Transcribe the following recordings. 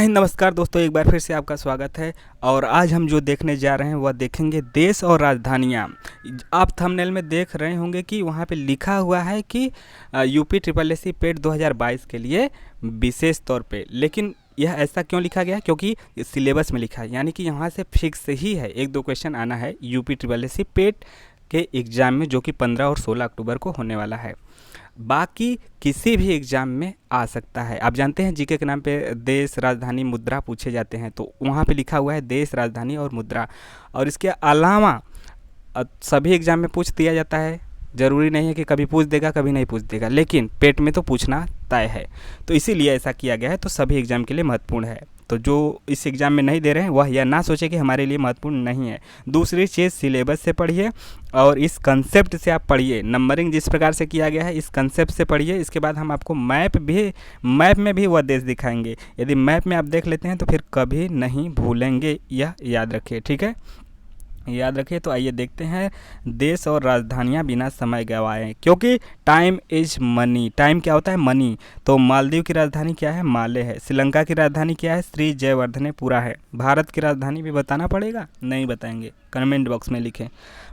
नमस्कार दोस्तों, एक बार फिर से आपका स्वागत है। और आज हम जो देखने जा रहे हैं वह देखेंगे देश और राजधानियाँ। आप थंबनेल में देख रहे होंगे कि वहाँ पे लिखा हुआ है कि यूपी ट्रिपल एस सी पेट 2022 के लिए विशेष तौर पे। लेकिन यह ऐसा क्यों लिखा गया? क्योंकि सिलेबस में लिखा है, यानी कि यहाँ से फिक्स ही है, एक दो क्वेश्चन आना है यूपी ट्रिपल एस सी पेट के एग्ज़ाम में, जो कि 15 और 16 अक्टूबर को होने वाला है। बाकी किसी भी एग्ज़ाम में आ सकता है। आप जानते हैं जीके के नाम पे देश, राजधानी, मुद्रा पूछे जाते हैं, तो वहाँ पे लिखा हुआ है देश, राजधानी और मुद्रा। और इसके अलावा सभी एग्ज़ाम में पूछ दिया जाता है। ज़रूरी नहीं है कि कभी पूछ देगा कभी नहीं पूछ देगा, लेकिन पेट में तो पूछना तय है, तो इसीलिए ऐसा किया गया है। तो सभी एग्ज़ाम के लिए महत्वपूर्ण है। तो जो इस एग्ज़ाम में नहीं दे रहे हैं वह यह ना सोचे कि हमारे लिए महत्वपूर्ण नहीं है। दूसरी चीज़, सिलेबस से पढ़िए और इस कंसेप्ट से आप पढ़िए। नंबरिंग जिस प्रकार से किया गया है, इस कंसेप्ट से पढ़िए। इसके बाद हम आपको मैप में भी वह देश दिखाएंगे। यदि मैप में आप देख लेते हैं तो फिर कभी नहीं भूलेंगे, यह याद रखिए, ठीक है? याद रखिए। तो आइए देखते हैं देश और राजधानियां बिना समय गंवाए, क्योंकि टाइम इज मनी। टाइम क्या होता है? मनी। तो मालदीव की राजधानी क्या है? माले है। श्रीलंका की राजधानी क्या है? श्री जयवर्धनेपुरा है। भारत की राजधानी भी बताना पड़ेगा? नहीं बताएंगे, कमेंट बॉक्स में लिखें।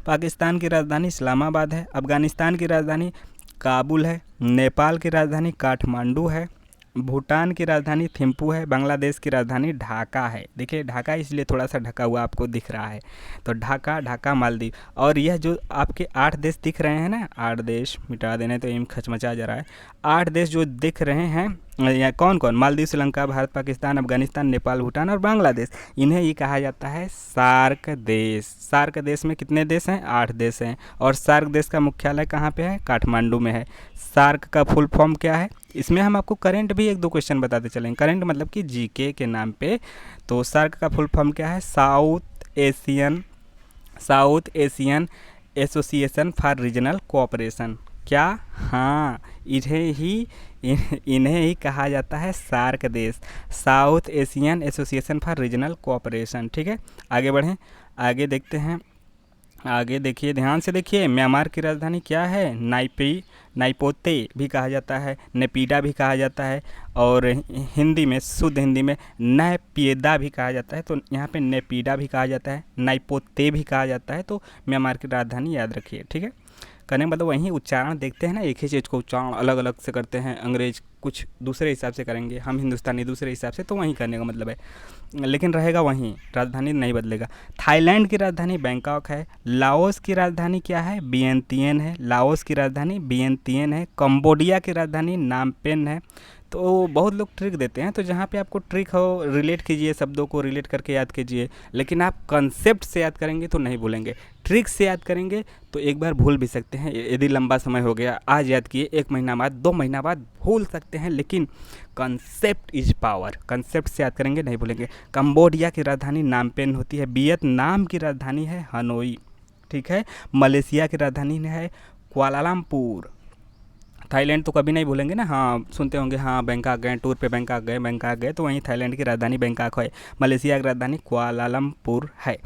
पाकिस्तान की राजधानी इस्लामाबाद है। अफगानिस्तान की राजधानी काबुल है। नेपाल की राजधानी काठमांडू है। भूटान की राजधानी थिम्पू है। बांग्लादेश की राजधानी ढाका है। देखिए, ढाका इसलिए थोड़ा सा ढका हुआ आपको दिख रहा है, तो ढाका, मालदीव। और यह जो आपके 8 देश दिख रहे हैं ना, 8 देश मिटा देने तो एम खचमचा जा रहा है। 8 देश जो दिख रहे हैं, या कौन कौन? मालदीव, श्रीलंका, भारत, पाकिस्तान, अफगानिस्तान, नेपाल, भूटान और बांग्लादेश। इन्हें ये कहा जाता है सार्क देश। सार्क देश में कितने देश हैं? 8 देश हैं। और सार्क देश का मुख्यालय कहाँ पे है? काठमांडू में है। सार्क का फुल फॉर्म क्या है? इसमें हम आपको करंट भी एक दो क्वेश्चन बताते चलेंगे। करंट मतलब कि जीके के नाम पे। तो सार्क का फुल फॉर्म क्या है? South Asian association for regional cooperation. क्या? हाँ, इन्हें ही कहा जाता है सार्क देश, south Asian association for regional cooperation. ठीक है, आगे बढ़ें, आगे देखते हैं। आगे देखिए, ध्यान से देखिए। म्यांमार की राजधानी क्या है? नाइपोते भी कहा जाता है, नेपीडा भी कहा जाता है, और हिंदी में, शुद्ध हिंदी में नैपियदा भी कहा जाता है। तो यहाँ पे नेपीडा भी कहा जाता है, नाइपोते भी कहा जाता है। तो म्यांमार की राजधानी याद रखिए, ठीक है? करने मतलब वहीं उच्चारण देखते हैं ना, एक ही चीज़ को उच्चारण अलग अलग से करते हैं। अंग्रेज कुछ दूसरे हिसाब से करेंगे, हम हिंदुस्तानी दूसरे हिसाब से, तो वहीं करने का मतलब है, लेकिन रहेगा वहीं, राजधानी नहीं बदलेगा। थाईलैंड की राजधानी बैंकॉक है। लाओस की राजधानी क्या है? वियंतियन है। लाओस की राजधानी वियंतियन है। कंबोडिया की राजधानी नामपेन है। तो बहुत लोग ट्रिक देते हैं, तो जहाँ पे आपको ट्रिक हो, रिलेट कीजिए, शब्दों को रिलेट करके याद कीजिए। लेकिन आप कंसेप्ट से याद करेंगे तो नहीं भूलेंगे, ट्रिक से याद करेंगे तो एक बार भूल भी सकते हैं। यदि लंबा समय हो गया, आज याद किए, 1 महीना बाद, 2 महीना बाद भूल सकते हैं, लेकिन कंसेप्ट इज पावर। कंसेप्ट से याद करेंगे, नहीं भूलेंगे। कंबोडिया की राजधानी नामपेन होती है। वियतनाम की राजधानी है हनोई, ठीक है। मलेशिया की राजधानी है कुआलालंपुर। थाईलैंड तो कभी नहीं भूलेंगे ना, हाँ सुनते होंगे, हाँ बैंकॉक गए, टूर पे बैंकॉक गए, तो वहीं थाईलैंड की राजधानी बैंकॉक है। मलेशिया की राजधानी कुआलालंपुर है।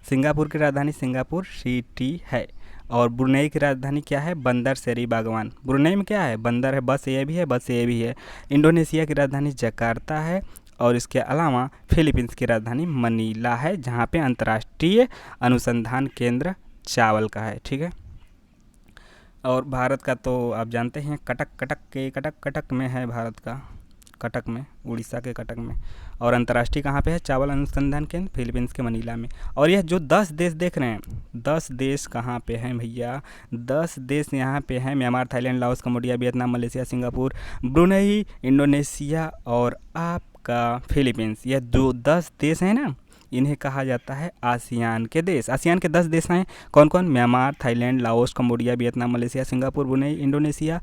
सिंगापुर की राजधानी सिंगापुर सिटी है। और ब्रुनेई की राजधानी क्या है? बंदर शेरी बागवान। ब्रुनेई में क्या है? बंदर है, बस ये भी है, बस ये भी है। इंडोनेशिया की राजधानी जकार्ता है। और इसके अलावा फिलीपींस की राजधानी मनीला है, जहाँ पे अंतर्राष्ट्रीय अनुसंधान केंद्र चावल का है, ठीक है। और भारत का तो आप जानते हैं, कटक में है भारत का, कटक में, उड़ीसा के कटक में। और अंतर्राष्ट्रीय कहाँ पे है? चावल अनुसंधान केंद्र फिलीपींस के मनीला में। और यह जो 10 देश देख रहे हैं, 10 देश कहाँ पे हैं भैया? 10 देश यहाँ पे हैं: Myanmar, Thailand, Laos, Cambodia, Vietnam, Malaysia, Singapore, Brunei, Indonesia और आपका फिलीपींस। यह जो 10 देश हैं ना, इन्हें कहा जाता है आसियान के देश। आसियान के 10 देश हैं, कौन कौन? Myanmar, Thailand, Laos, Cambodia, Vietnam, Malaysia, Singapore, Brunei, Indonesia,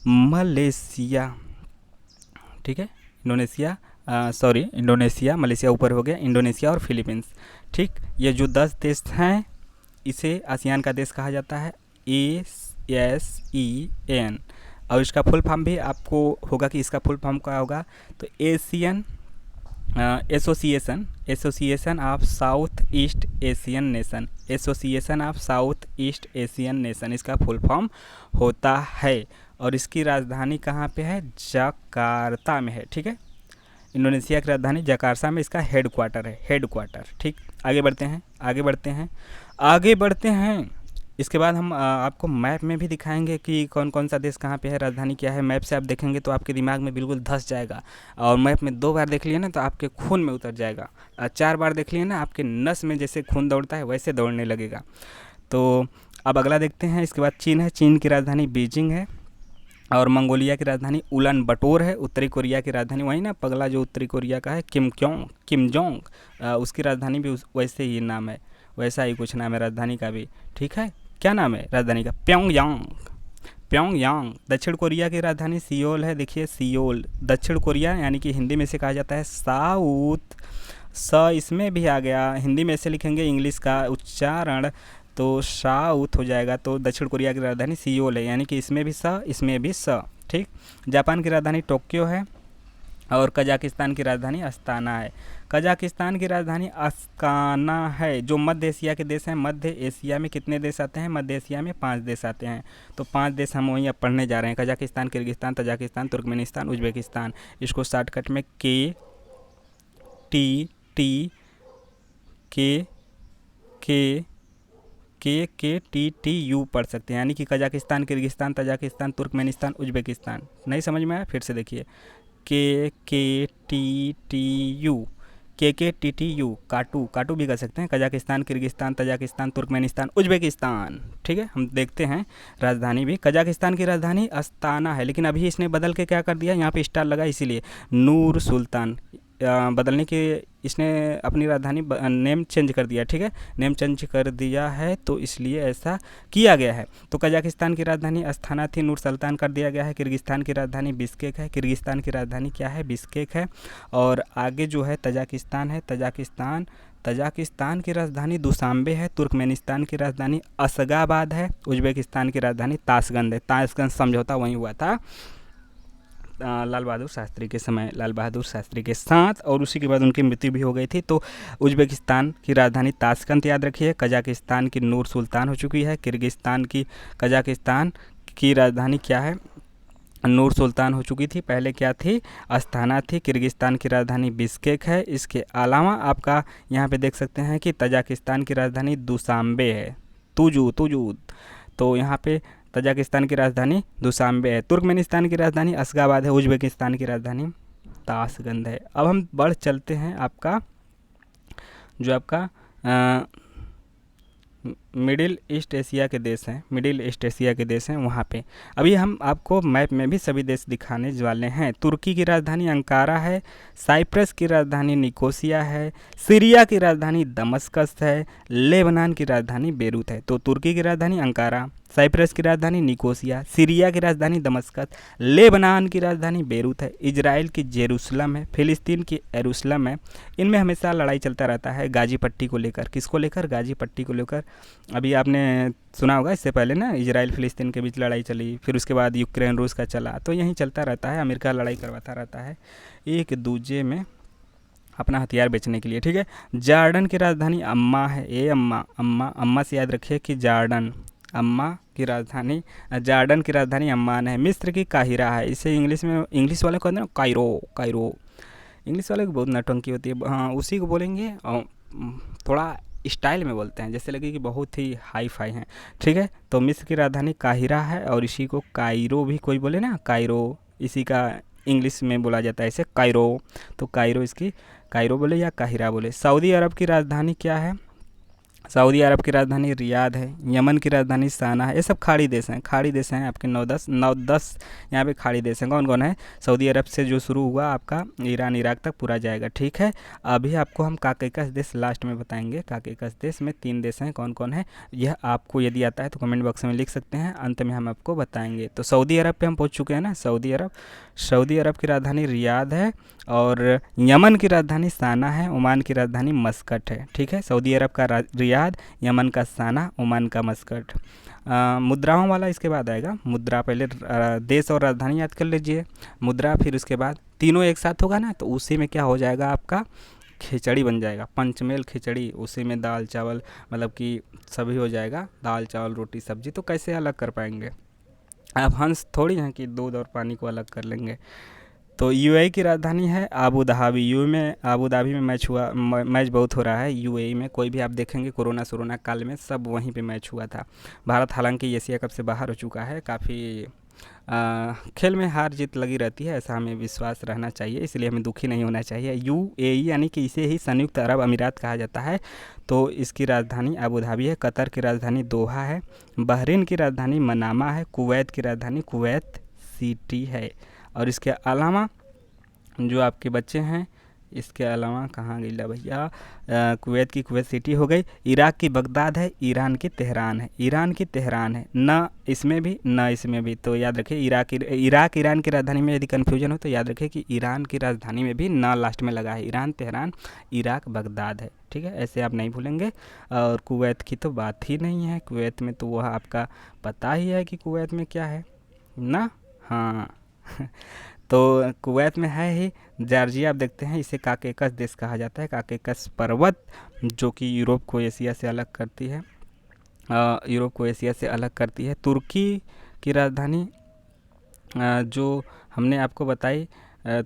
Malaysia, ठीक है। इंडोनेशिया, मलेशिया ऊपर हो गया, इंडोनेशिया और फिलीपींस, ठीक। ये जो 10 देश हैं, इसे आसियान का देश कहा जाता है, ASEAN। और इसका फुल फॉर्म भी आपको होगा कि इसका फुल फॉर्म क्या होगा, तो Asian association of south east Asian nation, association of south east Asian nation, इसका फुल फॉर्म होता है। और इसकी राजधानी कहाँ पे है? जकार्ता में है, ठीक है। इंडोनेशिया की राजधानी जकार्ता में इसका हेड क्वार्टर है, हेड क्वार्टर। ठीक, आगे बढ़ते हैं, आगे बढ़ते हैं, आगे बढ़ते हैं। इसके बाद हम आपको मैप में भी दिखाएंगे कि कौन कौन सा देश कहाँ पे है, राजधानी क्या है। मैप से आप देखेंगे तो आपके दिमाग में बिल्कुल धंस जाएगा, और मैप में 2 बार देख लिए ना तो आपके खून में उतर जाएगा, 4 बार देख लिए ना आपके नस में जैसे खून दौड़ता है वैसे दौड़ने लगेगा। तो अब अगला देखते हैं। इसके बाद चीन है, चीन की राजधानी बीजिंग है, और मंगोलिया की राजधानी उलान बटोर है। उत्तरी कोरिया की राजधानी वही ना पगला जो उत्तरी कोरिया का है, किम जोंग, उसकी राजधानी भी वैसे ही नाम है, वैसा ही कुछ नाम है राजधानी का भी। ठीक है, क्या नाम है राजधानी का? प्योंगयांग। दक्षिण कोरिया की राजधानी सियोल है, देखिए सियोल। दक्षिण कोरिया यानी कि हिंदी में से कहा जाता है साउथ, स इसमें भी आ गया। हिंदी में से लिखेंगे इंग्लिश का उच्चारण तो साउथ हो जाएगा। तो दक्षिण कोरिया की राजधानी सियोल है, यानी कि इसमें भी स, इसमें भी स। ठीक, जापान की राजधानी टोक्यो है, और कजाकिस्तान की राजधानी अस्ताना है। कजाकिस्तान की राजधानी अस्ताना है। जो मध्य एशिया के देश हैं, मध्य एशिया में कितने देश आते हैं? मध्य एशिया में 5 देश आते हैं। तो 5 देश हम वहीं अब पढ़ने जा रहे हैं, Kazakhstan, Kyrgyzstan, Tajikistan, Turkmenistan, Uzbekistan. इसको शॉर्टकट में टी के यू पढ़ सकते हैं, यानी कि Kazakhstan, Kyrgyzstan, Tajikistan, Turkmenistan, Uzbekistan. नहीं समझ में आया? फिर से देखिए, के टी टी यू, काटू भी कर सकते हैं। Kazakhstan, Kyrgyzstan, Tajikistan, Turkmenistan, Uzbekistan. ठीक है, हम देखते हैं राजधानी भी। कजाकिस्तान की राजधानी अस्ताना है, लेकिन अभी इसने बदल के क्या कर दिया, यहाँ पे स्टार लगा इसीलिए, नूर सुल्तान बदलने के इसने अपनी राजधानी नेम चेंज कर दिया। ठीक है, नेम चेंज कर दिया है तो इसलिए ऐसा किया गया है। तो कजाकिस्तान की राजधानी अस्थाना थी, नूर सुल्तान कर दिया गया है। किर्गिस्तान की राजधानी बिश्केक है, किर्गिस्तान की राजधानी क्या है? बिश्केक है। और आगे जो है तजाकिस्तान है, तजाकिस्तान की राजधानी दुशांबे है। तुर्कमेनिस्तान की राजधानी अशगाबाद है। उज्बेकिस्तान की राजधानी ताशकंद है। ताशकंद समझौता वहीं हुआ था लाल बहादुर शास्त्री के समय, लाल बहादुर शास्त्री के साथ, और उसी के बाद उनकी मृत्यु भी हो गई थी। तो उज्बेकिस्तान की राजधानी ताशकंद याद रखिए। कजाकिस्तान की नूर सुल्तान हो चुकी है। कजाकिस्तान की राजधानी क्या है? नूर सुल्तान हो चुकी थी। पहले क्या थी? अस्थाना थी। किर्गिस्तान की राजधानी बिश्केक है। इसके अलावा आपका यहाँ पे देख सकते हैं कि तजाकिस्तान की राजधानी दुशांबे है, तुजू। तो यहाँ पे तजाकिस्तान की राजधानी दुशांबे है। तुर्कमेनिस्तान की राजधानी अशगाबाद है। उज्बेकिस्तान की राजधानी ताशकंद है। अब हम बढ़ चलते हैं आपका जो आपका मिडिल ईस्ट एशिया के देश हैं, वहाँ पे अभी हम आपको मैप में भी सभी देश दिखाने वाले हैं। तुर्की की राजधानी अंकारा है। साइप्रस की राजधानी निकोसिया है। सीरिया की राजधानी दमस्कस है। लेबनान की राजधानी बेरूत है। तो तुर्की की राजधानी अंकारा, साइप्रस की राजधानी निकोसिया, सीरिया की राजधानी दमस्कस, लेबनान की राजधानी बेरूत है, इजराइल की जेरूसलम है, फिलिस्तीन की यरूशलेम है। इनमें हमेशा लड़ाई चलता रहता है गाजी पट्टी को लेकर। किसको लेकर? गाजी पट्टी को लेकर। अभी आपने सुना होगा इससे पहले ना, इजराइल फिलिस्तीन के बीच लड़ाई चली, फिर उसके बाद यूक्रेन रूस का चला। तो यहीं चलता रहता है, अमेरिका लड़ाई करवाता रहता है एक दूजे में अपना हथियार बेचने के लिए। ठीक है, जॉर्डन की राजधानी अम्मा है। अम्मा से याद रखिए कि जॉर्डन की राजधानी अम्मान है। मिस्र की काहिरा है। इसे इंग्लिश वाले को कहते हैं कायरो। इंग्लिश वाले को बहुत नौटंकी होती है, हाँ उसी को बोलेंगे, और थोड़ा स्टाइल में बोलते हैं जैसे लगे कि बहुत ही हाई फाई हैं। ठीक है, तो मिस्र की राजधानी काहिरा है, और इसी को कायरो भी कोई बोले ना, कायरो, इसी का इंग्लिश में बोला जाता है इसे कायरो। तो कायरो बोले या काहिरा बोले। सऊदी अरब की राजधानी क्या है? सऊदी अरब की राजधानी रियाद है। यमन की राजधानी साना है। ये सब खाड़ी देश हैं आपके 9-10 यहाँ पे खाड़ी देश हैं। कौन कौन है? सऊदी अरब से जो शुरू हुआ आपका ईरान इराक तक पूरा जाएगा। ठीक है, अभी आपको हम काकेकस देश लास्ट में बताएंगे। काकेकस देश में 3 देश हैं, कौन कौन है यह आपको यदि आता है तो कमेंट बॉक्स में लिख सकते हैं, अंत में हम आपको बताएंगे। तो सऊदी अरब पे हम पहुँच चुके हैं ना। सऊदी अरब की राजधानी रियाद है, और यमन की राजधानी साना है। ओमान की राजधानी मस्कट है। ठीक है, सऊदी अरब का रियाद, यमन का साना, ओमान का मस्कट। मुद्राओं वाला इसके बाद आएगा। मुद्रा पहले देश और राजधानी याद कर लीजिए, मुद्रा, फिर उसके बाद तीनों एक साथ होगा ना, तो उसी में क्या हो जाएगा आपका खिचड़ी बन जाएगा, पंचमेल खिचड़ी। उसी में दाल चावल मतलब कि सभी हो जाएगा, दाल चावल रोटी सब्जी। तो कैसे अलग कर पाएंगे? आप हंस थोड़ी हैं कि दूध और पानी को अलग कर लेंगे। तो यूएई की राजधानी है आबू धाबी। आबू धाबी में मैच बहुत हो रहा है। यूएई में कोई भी आप देखेंगे कोरोना काल में सब वहीं पे मैच हुआ था। भारत हालांकि एशिया कप से बाहर हो चुका है। काफ़ी खेल में हार जीत लगी रहती है, ऐसा हमें विश्वास रहना चाहिए, इसलिए हमें दुखी नहीं होना चाहिए। यूएई यानी कि इसे ही संयुक्त अरब अमीरात कहा जाता है। तो इसकी राजधानी अबू धाबी है। कतर की राजधानी दोहा है। बहरीन की राजधानी मनामा है। कुवैत की राजधानी कुवैत सिटी है। और इसके अलावा जो आपके बच्चे हैं, इसके अलावा कहाँ गई ला भैया, कुवैत की कुवैत सिटी हो गई। इराक की बगदाद है। ईरान की तेहरान है। ईरान की तेहरान है, न इसमें भी न इसमें भी। तो याद रखिए इराक ईरान की राजधानी में यदि कन्फ्यूजन हो तो याद रखिए कि ईरान की राजधानी में भी न लास्ट में लगा है। ईरान तेहरान, इराक बगदाद है। ठीक है, ऐसे आप नहीं भूलेंगे। और कुवैत की तो बात ही नहीं है। कुवैत में तो वह आपका पता ही है कि कुवैत में क्या है ना। हाँ तो कुवैत में है ही जॉर्जिया। आप देखते हैं इसे काकेकस देश कहा जाता है। काकेकस पर्वत जो कि यूरोप को एशिया से अलग करती है। तुर्की की राजधानी जो हमने आपको बताई,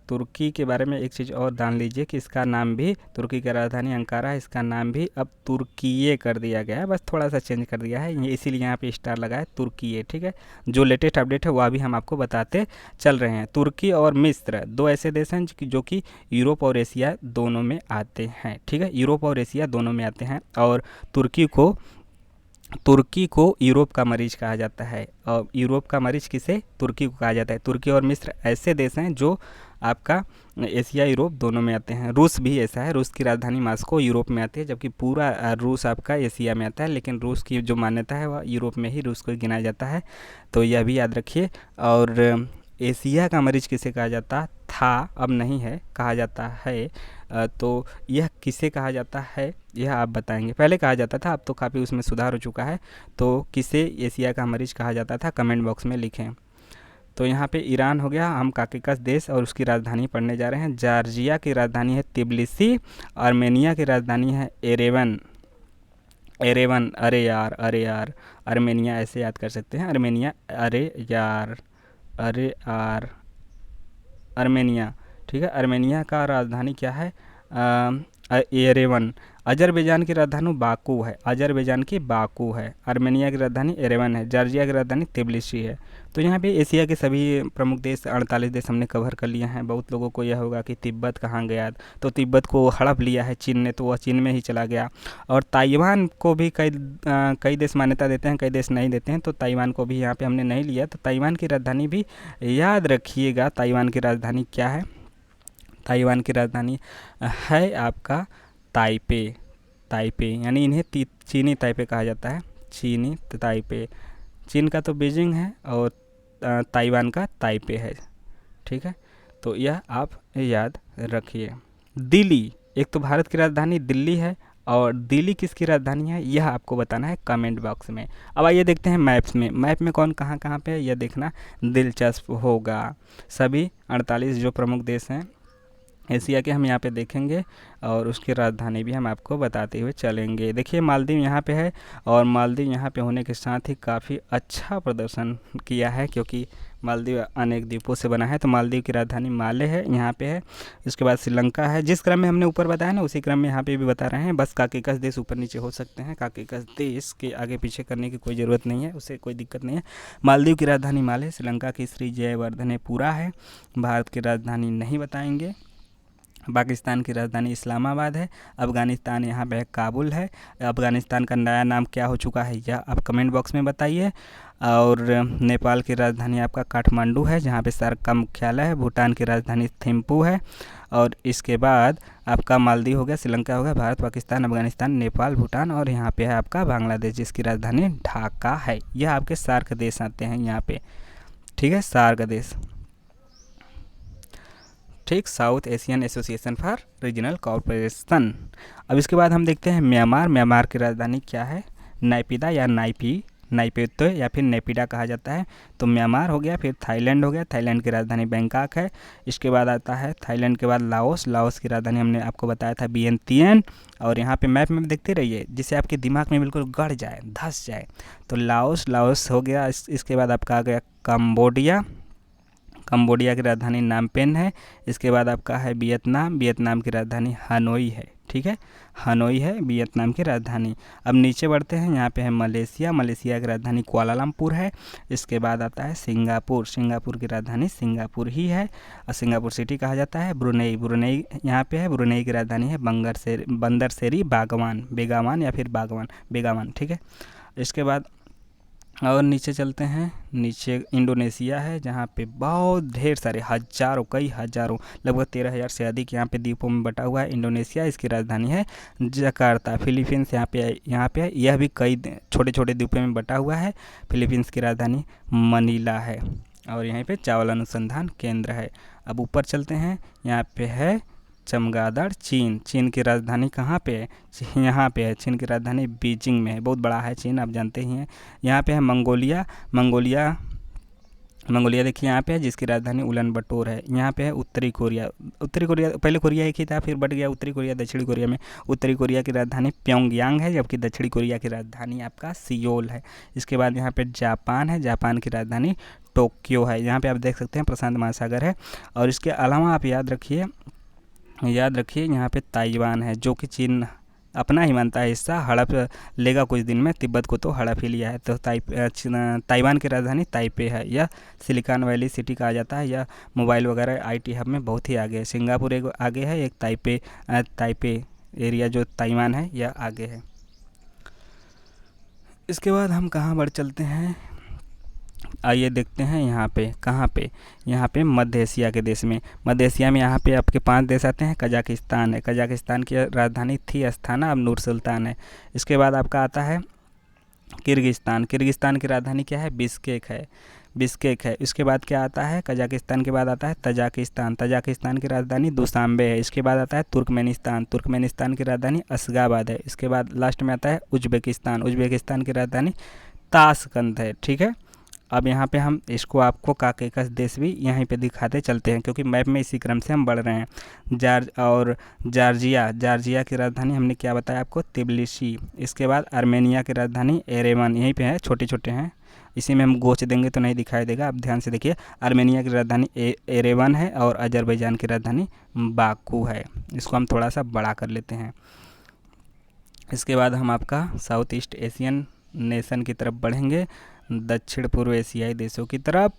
तुर्की के बारे में एक चीज़ और जान लीजिए कि इसका नाम भी, तुर्की की राजधानी अंकारा है, इसका नाम भी अब तुर्कीये कर दिया गया है। बस थोड़ा सा चेंज कर दिया है, ये इसीलिए यहाँ पे स्टार लगा है तुर्कीये। ठीक है, जो लेटेस्ट अपडेट है वह भी हम आपको बताते चल रहे हैं। तुर्की और मिस्र दो ऐसे देश हैं जो कि यूरोप और एशिया दोनों में आते हैं। ठीक है, यूरोप और एशिया दोनों में आते हैं। और तुर्की को यूरोप का मरीज कहा जाता है। और यूरोप का मरीज किसे? तुर्की को कहा जाता है। तुर्की और मिस्र ऐसे देश हैं जो आपका एशिया यूरोप दोनों में आते हैं। रूस भी ऐसा है। रूस की राजधानी मास्को यूरोप में आती है, जबकि पूरा रूस आपका एशिया में आता है। लेकिन रूस की जो मान्यता है वह यूरोप में ही रूस को गिनाया जाता है, तो यह भी याद रखिए। और एशिया का मरीज किसे कहा जाता था, अब नहीं है, कहा जाता है। तो यह किसे कहा जाता है यह आप बताएंगे। पहले कहा जाता था, अब तो काफ़ी उसमें सुधार हो चुका है। तो किसे एशिया का मरीज कहा जाता था, कमेंट बॉक्स में लिखें। तो यहाँ पे ईरान हो गया, हम काकेकस देश और उसकी राजधानी पढ़ने जा रहे हैं। जॉर्जिया की राजधानी है तिब्लिसी। आर्मेनिया की राजधानी है एरेवन। अरे यार आर्मेनिया ऐसे याद कर सकते हैं, आर्मेनिया, अरे यार आर्मेनिया। ठीक है, आर्मेनिया का राजधानी क्या है? एरेवन। अजरबैजान की राजधानी बाकू है। आर्मेनिया की राजधानी एरेवन है। जॉर्जिया की राजधानी तिब्लिसी है। तो यहाँ पे एशिया के सभी प्रमुख देश 48 देश हमने कवर कर लिए हैं। बहुत लोगों को यह होगा कि तिब्बत कहाँ गया, तो तिब्बत को हड़प लिया है चीन ने, तो वह चीन में ही चला गया। और ताइवान को भी कई देश मान्यता देते हैं, कई देश नहीं देते हैं, तो ताइवान को भी यहाँ पे हमने नहीं लिया। तो ताइवान की राजधानी भी याद रखिएगा। ताइवान की राजधानी क्या है? ताइवान की राजधानी है आपका ताइपे, यानी इन्हें चीनी ताइपे कहा जाता है। चीनी ताइपे, चीन का तो बीजिंग है और ताइवान का ताइपे है। ठीक है, तो यह आप याद रखिए। दिल्ली, एक तो भारत की राजधानी दिल्ली है, और दिल्ली किसकी राजधानी है यह आपको बताना है कमेंट बॉक्स में। अब आइए देखते हैं मैप में कौन कहाँ कहाँ पे है, यह देखना दिलचस्प होगा। सभी 48 जो प्रमुख देश हैं एशिया के हम यहाँ पे देखेंगे, और उसकी राजधानी भी हम आपको बताते हुए चलेंगे। देखिए मालदीव यहाँ पे है, और मालदीव यहाँ पे होने के साथ ही काफ़ी अच्छा प्रदर्शन किया है, क्योंकि मालदीव अनेक द्वीपों से बना है। तो मालदीव की राजधानी माले है, यहाँ पे है। इसके बाद श्रीलंका है। जिस क्रम में हमने ऊपर बताया ना, उसी क्रम में यहाँ पे भी बता रहे हैं। बस काकेकस देश ऊपर नीचे हो सकते हैं, काकेकस देश के आगे पीछे करने की कोई ज़रूरत नहीं है, उससे कोई दिक्कत नहीं है। मालदीव की राजधानी माले, श्रीलंका की श्री जयवर्धनेपुरा है। भारत की राजधानी नहीं बताएंगे। पाकिस्तान की राजधानी इस्लामाबाद है। अफ़गानिस्तान यहाँ पे काबुल है। अफ़गानिस्तान का नया नाम क्या हो चुका है यह आप कमेंट बॉक्स में बताइए। और नेपाल की राजधानी आपका काठमांडू है, जहाँ पे सार्क का मुख्यालय है। भूटान की राजधानी थिम्पू है। और इसके बाद आपका मालदीव हो गया, श्रीलंका हो गया, भारत, पाकिस्तान, अफ़गानिस्तान, नेपाल, भूटान, और यहाँ पे है आपका बांग्लादेश, जिसकी राजधानी ढाका है। यह आपके सार्क देश आते हैं यहाँ पे। ठीक है, सार्क देश, ठीक, south Asian association for regional corporation. अब इसके बाद हम देखते हैं म्यांमार की राजधानी क्या है? नाइपीदा या नाइपेतो या फिर नेपिडा कहा जाता है। तो म्यांमार हो गया। फिर थाईलैंड हो गया, थाईलैंड की राजधानी बैंकॉक है। इसके बाद आता है थाईलैंड के बाद लाओस की राजधानी हमने आपको बताया था वियंतियन। और यहाँ पे मैप में देखते रहिए, जिससे आपके दिमाग में बिल्कुल गड़ जाए, धस जाए। तो लाओस हो गया। इसके बाद आपका आ गया कंबोडिया की राजधानी नामपेन है। इसके बाद आपका है वियतनाम, वियतनाम की राजधानी हनोई है, ठीक है, हनोई है वियतनाम की राजधानी। अब नीचे बढ़ते हैं, यहाँ पे है मलेशिया, मलेशिया की राजधानी कुआलालंपुर है। इसके बाद आता है सिंगापुर, सिंगापुर की राजधानी सिंगापुर ही है और सिंगापुर सिटी कहा जाता है। ब्रुनेई, ब्रुनेई यहाँ पे है, ब्रुनेई की राजधानी है बंदरसेरी बागवान, बेगावान या फिर बागवान, बेगावान, ठीक है। इसके बाद और नीचे चलते हैं, नीचे इंडोनेशिया है जहाँ पे बहुत ढेर सारे हज़ारों, कई हज़ारों, लगभग 13,000 से अधिक यहाँ पे द्वीपों में बटा हुआ है इंडोनेशिया। इसकी राजधानी है जकार्ता। फिलीपींस यहाँ पे है, यह भी कई छोटे छोटे द्वीपों में बटा हुआ है। फिलीपींस की राजधानी मनीला है और यहीं पे चावल अनुसंधान केंद्र है। अब ऊपर चलते हैं, यहाँ पे है चमगादड़, चीन, चीन की राजधानी कहाँ पे है, यहाँ पे है, चीन की राजधानी बीजिंग में है, बहुत बड़ा है चीन, आप जानते ही हैं। यहाँ पे है मंगोलिया, मंगोलिया, मंगोलिया देखिए यहाँ पे है जिसकी राजधानी उलन बटोर है। यहाँ पे है उत्तरी कोरिया, उत्तरी कोरिया, पहले कोरिया एक ही था फिर बढ़ गया उत्तरी कोरिया दक्षिणी कोरिया में। उत्तरी कोरिया की राजधानी प्योंगयांग है जबकि दक्षिणी कोरिया की राजधानी आपका सियोल है। इसके बाद यहाँ पे जापान है, जापान की राजधानी टोक्यो है। यहाँ पे आप देख सकते हैं प्रशांत महासागर है। और इसके अलावा आप याद रखिए यहाँ पे ताइवान है जो कि चीन अपना ही मानता है हिस्सा, हड़प लेगा कुछ दिन में, तिब्बत को तो हड़प ही लिया है। तो ताइवान की राजधानी ताइपे है। यह सिलिकॉन वैली सिटी कहा जाता है, यह मोबाइल वगैरह आईटी हब में बहुत ही आगे है। सिंगापुर एक आगे है, एक ताइपे एरिया जो ताइवान है यह आगे है। इसके बाद हम कहाँ बढ़ चलते हैं, आइए देखते हैं यहाँ पे कहाँ पे, यहाँ पे मध्य एशिया के देश में, मध्य एशिया में यहाँ पे आपके 5 देश आते हैं। कजाकिस्तान है, कजाकिस्तान की राजधानी थी अस्थाना, अब नूर सुल्तान है। इसके बाद आपका आता है किर्गिस्तान, किर्गिस्तान की राजधानी क्या है, बिश्केक है, बिश्केक है। इसके बाद क्या आता है, कजाकिस्तान के बाद आता है तजाकिस्तान, तजाकिस्तान की राजधानी दुशांबे है। इसके बाद आता है तुर्कमेनिस्तान, तुर्कमेनिस्तान की राजधानी अशगाबाद है। इसके बाद लास्ट में आता है उज्बेकिस्तान, उज्बेकिस्तान की राजधानी ताशकंद है, ठीक है। अब यहाँ पे हम इसको आपको काकेकस देश भी यहीं पे दिखाते चलते हैं क्योंकि मैप में इसी क्रम से हम बढ़ रहे हैं। जॉर्जिया, जॉर्जिया की राजधानी हमने क्या बताया आपको, तिबिलिसी। इसके बाद आर्मेनिया की राजधानी एरेवन, यहीं पे है, छोटे छोटे हैं, इसी में हम गोच देंगे तो नहीं दिखाई देगा, आप ध्यान से देखिए। आर्मेनिया की राजधानी एरेवन है और अजरबैजान की राजधानी बाकू है। इसको हम थोड़ा सा बड़ा कर लेते हैं। इसके बाद हम आपका साउथ ईस्ट एशियन नेशन की तरफ बढ़ेंगे, दक्षिण पूर्व एशियाई देशों की तरफ।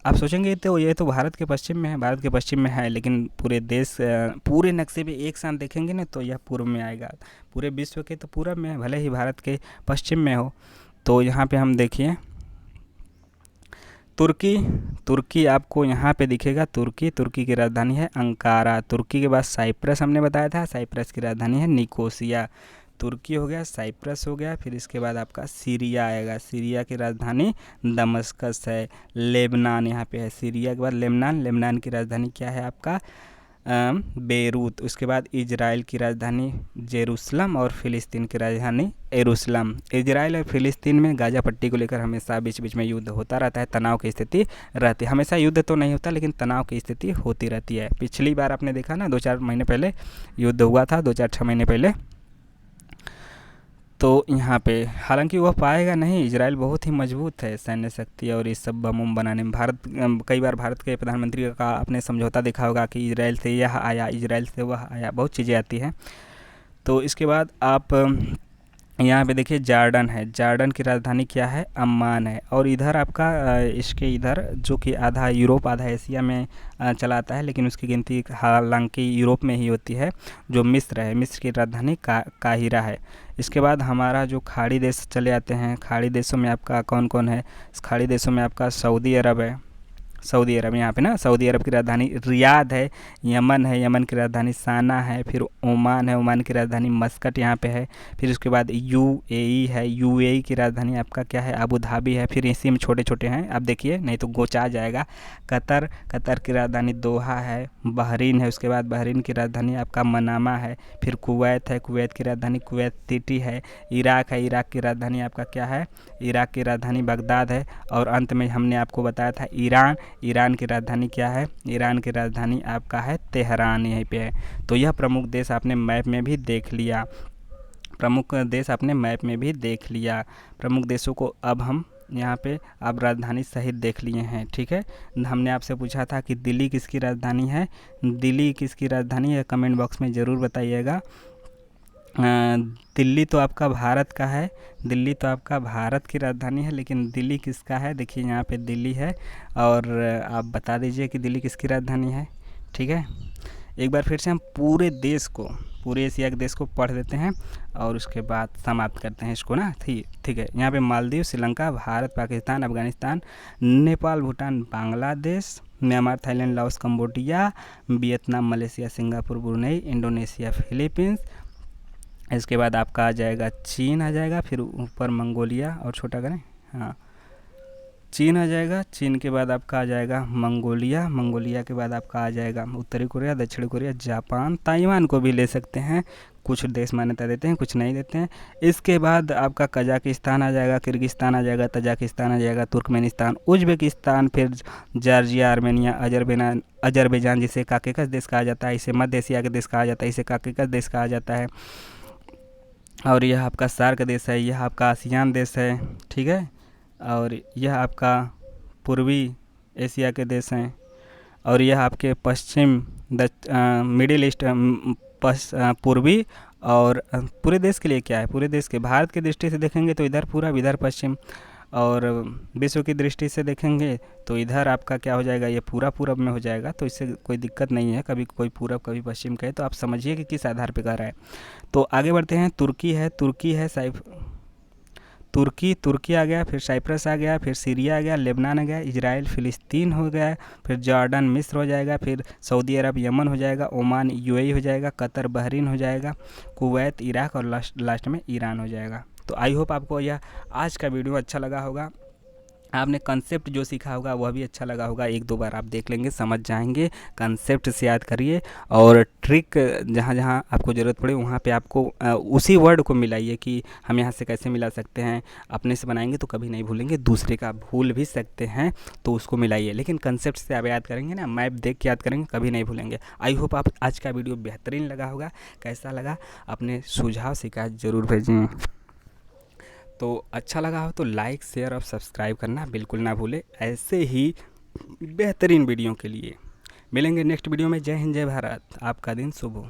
आप सोचेंगे तो ये तो भारत के पश्चिम में है, भारत के पश्चिम में है, लेकिन पूरे देश पूरे नक्शे पे एक साथ देखेंगे ना तो यह पूर्व में आएगा। पूरे विश्व के तो पूरब में है, भले ही भारत के पश्चिम में हो। तो यहाँ पे हम देखिए तुर्की, तुर्की आपको यहाँ पे दिखेगा, तुर्की, तुर्की की राजधानी है अंकारा। तुर्की के बाद साइप्रस हमने बताया था, साइप्रस की राजधानी है निकोसिया। तुर्की हो गया, साइप्रस हो गया, फिर इसके बाद आपका सीरिया आएगा, सीरिया की राजधानी दमस्कस है। लेबनान यहाँ पे है, सीरिया के बाद लेबनान, लेबनान की राजधानी क्या है आपका बेरूत। उसके बाद इजराइल की राजधानी जेरूसलम और फ़िलिस्तीन की राजधानी यरूशलेम। इजराइल और फ़िलिस्तीन में गाजा पट्टी को लेकर हमेशा बीच बीच में युद्ध होता रहता है, तनाव की स्थिति रहती है। हमेशा युद्ध तो नहीं होता लेकिन तनाव की स्थिति होती रहती है। पिछली बार आपने देखा ना 2-4 महीने पहले युद्ध हुआ था, 2-4-6 महीने पहले। तो यहाँ पे हालांकि वह पाएगा नहीं, इजराइल बहुत ही मजबूत है सैन्य शक्ति और इस सब बम बनाने में। कई बार भारत के प्रधानमंत्री का आपने समझौता देखा होगा कि इजराइल से यह आया, इजराइल से वह आया, बहुत चीज़ें आती हैं। तो इसके बाद आप यहाँ पे देखिए जॉर्डन है, जॉर्डन की राजधानी क्या है, अम्मान है। और इधर आपका इसके इधर जो कि आधा यूरोप आधा एशिया में चलाता है, लेकिन उसकी गिनती हालांकि यूरोप में ही होती है, जो मिस्र है, मिस्र की राजधानी काहिरा है। इसके बाद हमारा जो खाड़ी देश चले आते हैं, खाड़ी देशों में आपका कौन कौन है, खाड़ी देशों में आपका सऊदी अरब है, सऊदी अरब यहाँ पे ना, सऊदी अरब की राजधानी रियाद है। यमन है, यमन की राजधानी साना है। फिर ओमान है, ओमान की राजधानी मस्कट यहाँ पे है। फिर उसके बाद यूएई है, यूएई की राजधानी आपका क्या है, अबू धाबी है। फिर इसी में छोटे छोटे हैं, आप देखिए नहीं तो गोचा जाएगा। कतर, कतर की राजधानी दोहा है। बहरीन है, उसके बाद बहरीन की राजधानी आपका मनामा है। फिर कुवैत है, कुवैत की राजधानी कुवैत सिटी है। इराक है, इराक की राजधानी आपका क्या है, इराक की राजधानी बगदाद है। और अंत में हमने आपको बताया था ईरान, ईरान की राजधानी क्या है, ईरान की राजधानी आपका है तेहरान, यहीं पे है। तो यह प्रमुख देश आपने मैप में भी देख लिया, प्रमुख देश आपने मैप में भी देख लिया। प्रमुख देशों को अब हम यहाँ पे आप राजधानी सहित देख लिए हैं, ठीक है। हमने आपसे पूछा था कि दिल्ली किसकी राजधानी है, दिल्ली किसकी राजधानी है, कमेंट बॉक्स में ज़रूर बताइएगा। दिल्ली तो आपका भारत का है, दिल्ली तो आपका भारत की राजधानी है, लेकिन दिल्ली किसका है, देखिए यहाँ पे दिल्ली है, और आप बता दीजिए कि दिल्ली किसकी राजधानी है, ठीक है। एक बार फिर से हम पूरे देश को, पूरे एशिया के देश को पढ़ देते हैं और उसके बाद समाप्त करते हैं इसको ना, ठीक है। यहाँ पे Maldives, Sri Lanka, Bharat, Pakistan, Afghanistan, Nepal, Bhutan, Bangladesh, Myanmar, Thailand, Laos, Cambodia, Vietnam, Malaysia, Singapore, Brunei, Indonesia, Philippines. इसके बाद आपका आ जाएगा चीन आ जाएगा, फिर ऊपर मंगोलिया, और छोटा करें, हाँ चीन आ जाएगा। चीन के बाद आपका आ जाएगा मंगोलिया, मंगोलिया के बाद आपका आ जाएगा उत्तरी कोरिया, दक्षिण कोरिया, जापान, ताइवान को भी ले सकते हैं, कुछ देश मान्यता देते हैं, कुछ नहीं देते हैं। इसके बाद आपका कजाकिस्तान आ जाएगा, किर्गिस्तान आ जाएगा, तजाकिस्तान आ जाएगा, तुर्कमेनिस्तान, उज्बेकिस्तान, फिर जॉर्जिया, आर्मेनिया, अजरबैजान जिसे काकेकस देश कहा जाता है, इसे मध्य एशिया के देश कहा जाता है, इसे काकेकस देश कहा जाता है। और यह आपका सार्क देश है, यह आपका आसियान देश है, ठीक है। और यह आपका पूर्वी एशिया के देश हैं, और यह आपके पश्चिम मिडिल ईस्ट पूर्वी, और पूरे देश के लिए क्या है, पूरे देश के भारत की दृष्टि से देखेंगे तो इधर पूरा, इधर पश्चिम, और विश्व की दृष्टि से देखेंगे तो इधर आपका क्या हो जाएगा, ये पूरा पूरब में हो जाएगा। तो इससे कोई दिक्कत नहीं है, कभी कोई पूरब कभी पश्चिम कहे तो आप समझिए कि किस आधार पर कह रहा है। तो आगे बढ़ते हैं। तुर्की है, तुर्की आ गया, फिर साइप्रस आ गया, फिर सीरिया आ गया, लेबनान आ गया, इजराइल, फिलिस्तीन हो गया, फिर जॉर्डन मिस्र हो जाएगा, फिर सऊदी अरब यमन हो जाएगा, ओमान यूएई हो जाएगा, कतर बहरीन हो जाएगा, कुवैत इराक, और लास्ट में ईरान हो जाएगा। तो आई होप आपको यह आज का वीडियो अच्छा लगा होगा, आपने कंसेप्ट जो सीखा होगा वह भी अच्छा लगा होगा। एक दो बार आप देख लेंगे, समझ जाएंगे, कंसेप्ट से याद करिए, और ट्रिक जहाँ जहाँ आपको ज़रूरत पड़े वहाँ पे आपको उसी वर्ड को मिलाइए कि हम यहाँ से कैसे मिला सकते हैं। अपने से बनाएंगे तो कभी नहीं भूलेंगे, दूसरे का भूल भी सकते हैं तो उसको मिलाइए, लेकिन कंसेप्ट से आप याद करेंगे ना, मैप देख के याद करेंगे, कभी नहीं भूलेंगे। आई होप आप आज का वीडियो बेहतरीन लगा होगा। कैसा लगा अपने सुझाव शिकायत ज़रूर भेजें। तो अच्छा लगा हो तो लाइक, शेयर और सब्सक्राइब करना बिल्कुल ना भूले। ऐसे ही बेहतरीन वीडियो के लिए मिलेंगे नेक्स्ट वीडियो में। जय हिंद, जय भारत, आपका दिन शुभ हो।